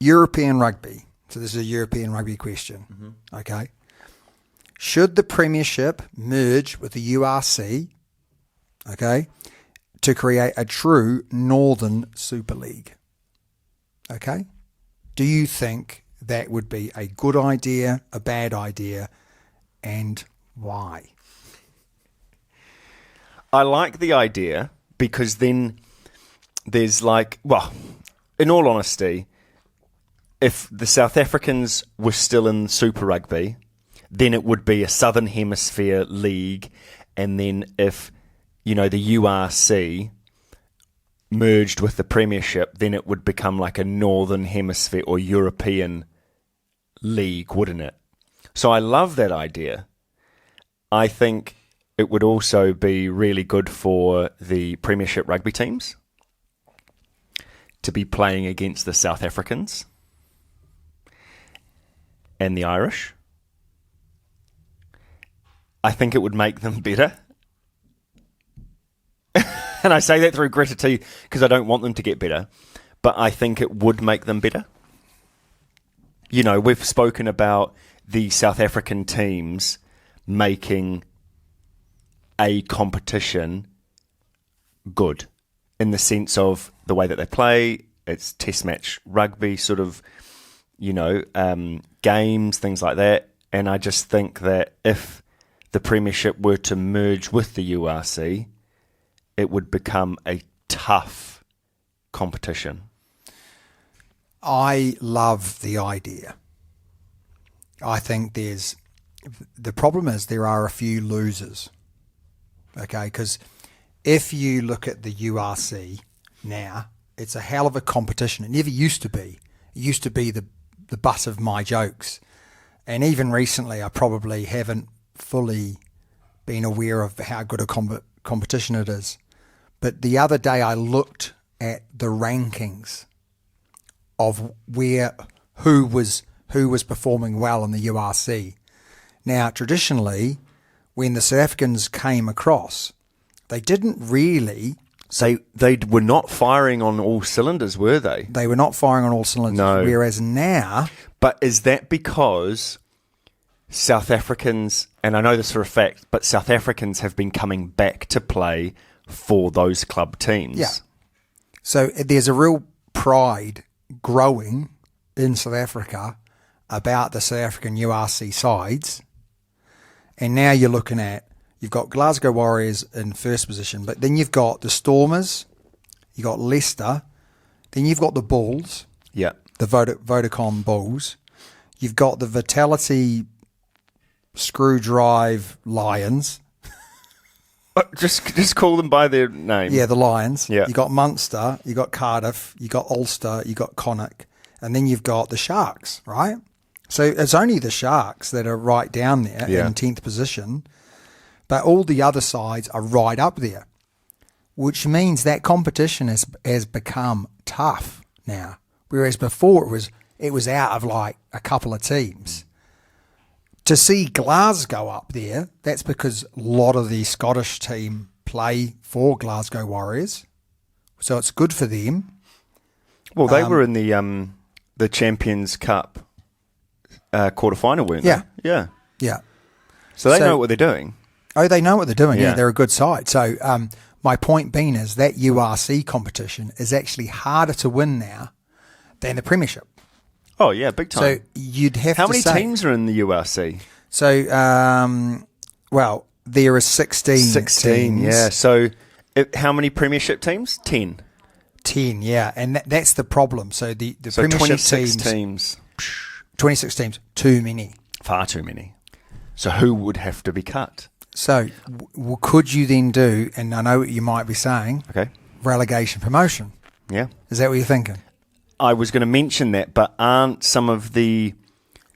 European rugby. So this is a European rugby question. Mm-hmm. Okay. Should the Premiership merge with the URC, okay, to create a true Northern Super League? Okay. Do you think that would be a good idea, a bad idea, and why? I like the idea because then there's in all honesty, if the South Africans were still in Super Rugby, then it would be a Southern Hemisphere league. And then if, the URC merged with the Premiership, then it would become like a Northern Hemisphere or European league, wouldn't it? So I love that idea. I think it would also be really good for the Premiership rugby teams to be playing against the South Africans and the Irish. I think it would make them better. And I say that through gritted teeth because I don't want them to get better. But I think it would make them better. We've spoken about the South African teams making a competition good in the sense of the way that they play. It's test match rugby sort of, games, things like that. And I just think that if the Premiership were to merge with the URC, it would become a tough competition. I love the idea. I think the problem is there are a few losers. Okay, because if you look at the URC now, it's a hell of a competition. It never used to be. It used to be the butt of my jokes. And even recently, I probably haven't fully been aware of how good a competition it is. But the other day I looked at the rankings of who was performing well in the URC. Now, traditionally, when the South Africans came across, they didn't really... They were not firing on all cylinders, were they? They were not firing on all cylinders. No. Whereas now... But is that because South Africans, and I know this for a fact, but South Africans have been coming back to play for those club teams? Yeah. So there's a real pride growing in South Africa about the South African URC sides. And now you're looking at, you've got Glasgow Warriors in first position, but then you've got the Stormers, you've got Leicester, then you've got the Bulls, yeah, the Vodacom Bulls, you've got the Vitality Screwdrive Lions. Just call them by their name. Yeah, the Lions. Yeah. You got Munster, you got Cardiff, you got Ulster, you got Connacht, and then you've got the Sharks, right? So it's only the Sharks that are right down there in 10th position, but all the other sides are right up there, which means that competition has become tough now. Whereas before it was out of like a couple of teams. To see Glasgow up there, that's because a lot of the Scottish team play for Glasgow Warriors, so it's good for them. Well, they were in the Champions Cup quarterfinal, weren't they? Yeah. So they know what they're doing. Oh, they know what they're doing. Yeah. Yeah, they're a good side. So my point being is that URC competition is actually harder to win now than the Premiership. Oh, yeah, big time. So you'd have How to many say... teams are in the URC? So, there are 16 16, teams. yeah. So how many Premiership teams? 10. 10, yeah. And that's the problem. So the So Premiership 26 teams. 26 teams, too many. Far too many. So who would have to be cut? So could you then do, and I know what you might be saying, Okay. relegation promotion? Yeah. Is that what you're thinking? I was going to mention that, but aren't some of the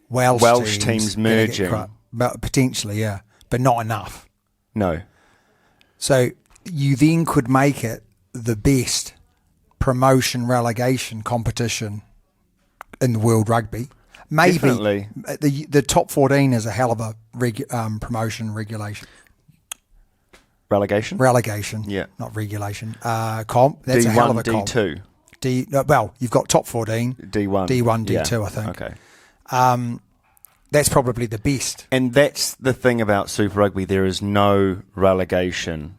Welsh teams merging? But potentially, yeah, but not enough. No. So you then could make it the best promotion relegation competition in the world rugby. Maybe Definitely. the top 14 is a hell of a promotion regulation. Relegation? Relegation. Yeah. Not regulation. Comp. That's a hell of a D1, comp. D2. You've got top 14, D1, D2, I think. Okay. That's probably the best. And that's the thing about Super Rugby. There is no relegation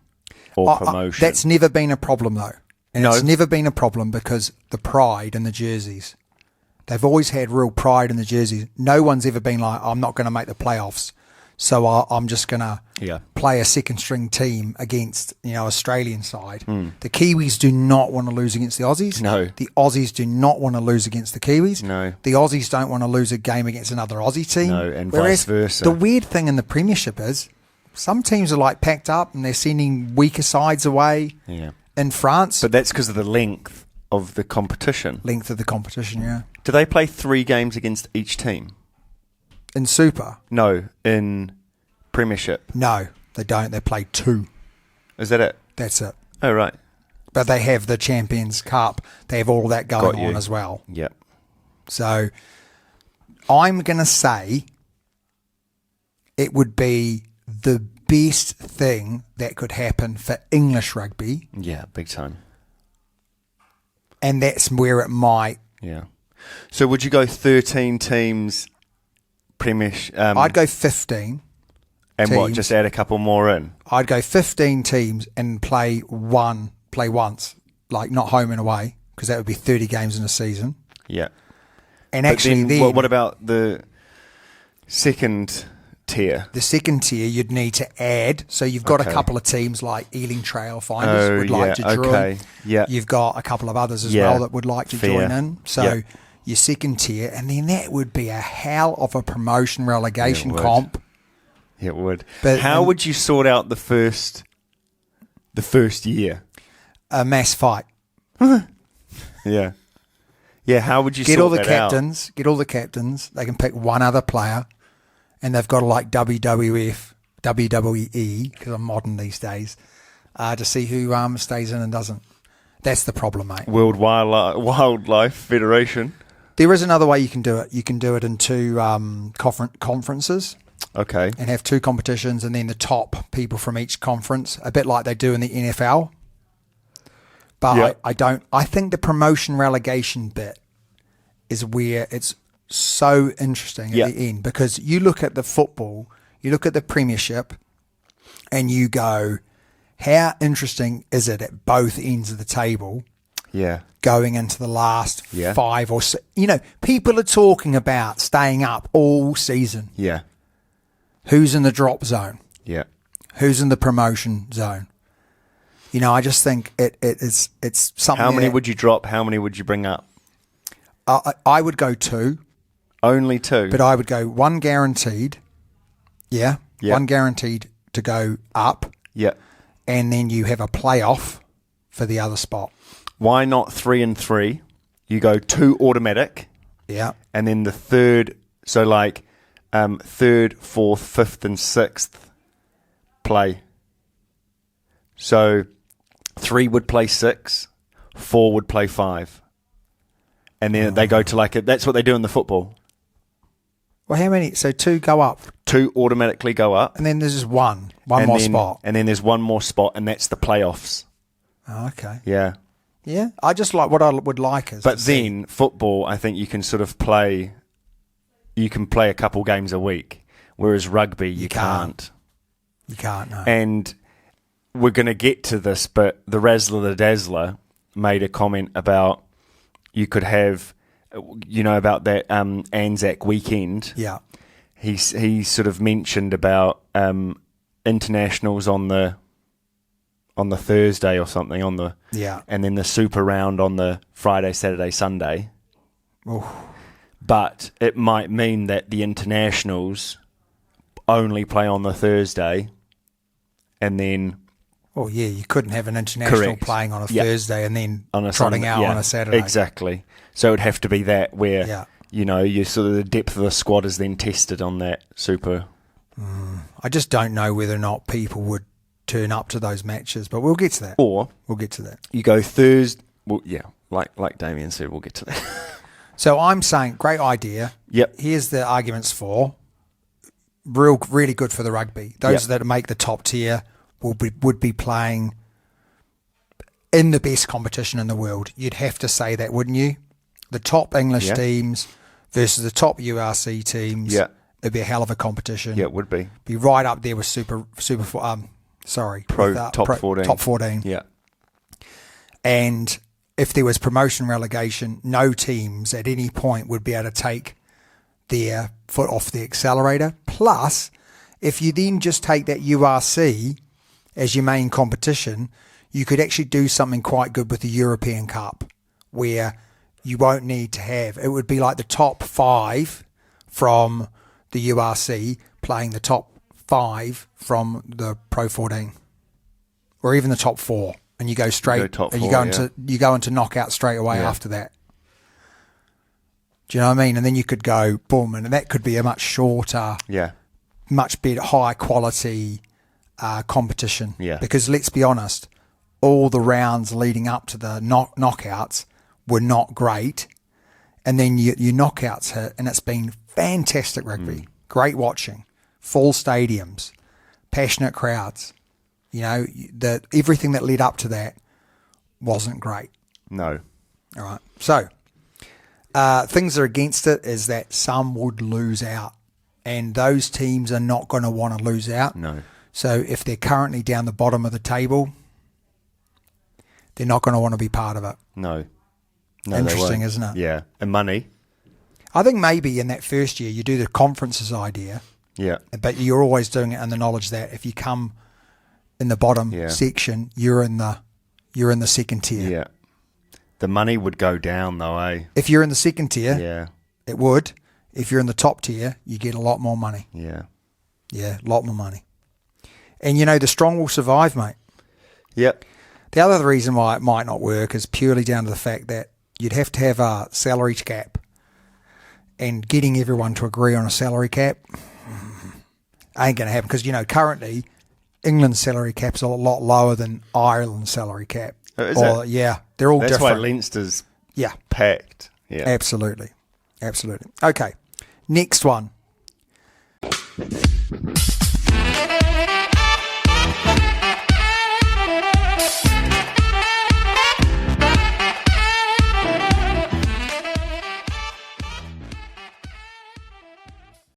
or promotion. That's never been a problem, though. And No. it's never been a problem because the pride in the jerseys. They've always had real pride in the jerseys. No one's ever been like, I'm not going to make the playoffs, so I'm just going to play a second-string team against, Australian side. The Kiwis do not want to lose against the Aussies. No. The Aussies do not want to lose against the Kiwis. No. The Aussies don't want to lose a game against another Aussie team. No, and Whereas vice versa. The weird thing in the Premiership is some teams are like packed up and they're sending weaker sides away. Yeah. In France. But that's because of the length of the competition. Length of the competition, yeah. Do they play 3 games against each team? In Super? No, in Premiership. No, they don't. They play 2. Is that it? That's it. Oh, right. But they have the Champions Cup. They have all that going Got you. on as well. Yep. So I'm going to say it would be the best thing that could happen for English rugby. Yeah, big time. And that's where it might. Yeah. So would you go 13 teams Premiership? I'd go 15. And what, teams. just add a couple more in? I'd go 15 teams and play once, like not home and away, because that would be 30 games in a season. Yeah. And actually then what about the second tier? The second tier you'd need to add. So you've got a couple of teams like Ealing Trail Finders would like to join. Okay. Yeah. You've got a couple of others as well that would like to join in. So your second tier, and then that would be a hell of a promotion relegation comp. It would. But how would you sort out the first year? A mass fight. Yeah. Yeah, how would you Get sort all the that captains. Get all the captains. They can pick one other player, and they've got to like WWE, because I'm modern these days, to see who stays in and doesn't. That's the problem, mate. World Wildlife Federation. There is another way you can do it. You can do it in 2 conferences. Okay. And have 2 competitions, and then the top people from each conference, a bit like they do in the NFL. But I think the promotion relegation bit is where it's so interesting at the end, because you look at the football, you look at the Premiership, and you go, how interesting is it at both ends of the table? Yeah. Going into the last 5 or 6. People are talking about staying up all season. Yeah. Who's in the drop zone? Yeah. Who's in the promotion zone? I just think it's something. How many would you drop? How many would you bring up? I would go 2. Only 2? But I would go 1 guaranteed. Yeah. 1 guaranteed to go up. Yeah. And then you have a playoff for the other spot. Why not 3 and 3? You go 2 automatic. Yeah. And then the third, so like 3rd, 4th, 5th and 6th play. So 3 would play 6, 4 would play 5. And then they go to that's what they do in the football. Well, how many? So 2 go up. 2 automatically go up. And then there's just one more spot. And then there's one more spot, and that's the playoffs. Oh, okay. Yeah. Yeah. I just like what I would like is. But then football, I think you can sort of play. You can play a couple games a week, whereas rugby you can't. You can't. No. And we're going to get to this, but the Razzler the Dazzler made a comment about you could have, about that Anzac weekend. Yeah. He sort of mentioned about internationals on the Thursday or something and then the Super round on the Friday, Saturday, Sunday. Oof. But it might mean that the internationals only play on the Thursday, and then. Oh yeah, you couldn't have an international playing on a Thursday and then trotting out on a Saturday. Exactly. So it would have to be that where you sort of the depth of the squad is then tested on that Super. I just don't know whether or not people would turn up to those matches, but we'll get to that. Or we'll get to that. You go Thursday. Well, yeah, like Damien said, we'll get to that. So I'm saying, great idea. Yep. Here's the arguments for. Really good for the rugby. Those that make the top tier would be playing in the best competition in the world. You'd have to say that, wouldn't you? The top English teams versus the top URC teams. Yeah. It'd be a hell of a competition. Yeah, it would be. Be right up there with top 14. Top 14. Yeah. And if there was promotion relegation, no teams at any point would be able to take their foot off the accelerator. Plus, if you then just take that URC as your main competition, you could actually do something quite good with the European Cup, where you won't need to have, it would be like the top 5 from the URC playing the top 5 from the Pro 14, or even the top 4, and you go straight, you go into knockout straight away after that. Do you know what I mean? And then you could go boom, and that could be a much shorter, much better, high quality competition. Yeah. Because let's be honest, all the rounds leading up to the knockouts were not great, and then your knockouts hit, and it's been fantastic rugby, great watching, full stadiums, passionate crowds. You know, everything that led up to that wasn't great. No. All right. So things that are against it is that some would lose out, and those teams are not going to want to lose out. No. So if they're currently down the bottom of the table, they're not going to want to be part of it. No. Interesting, isn't it? Yeah. And money. I think maybe in that first year you do the conferences idea. Yeah. But you're always doing it in the knowledge that if you come in the bottom section, you're in the second tier. Yeah. The money would go down though, eh? If you're in the second tier, it would. If you're in the top tier, you get a lot more money. Yeah. Yeah, a lot more money. And you know, the strong will survive, mate. Yep. The other reason why it might not work is purely down to the fact that you'd have to have a salary cap, and getting everyone to agree on a salary cap ain't going to happen, because, you know, currently England's salary cap's a lot lower than Ireland's salary cap. Oh, is it? Yeah, they're all different. That's why Leinster's packed. Yeah. Absolutely. Okay, next one.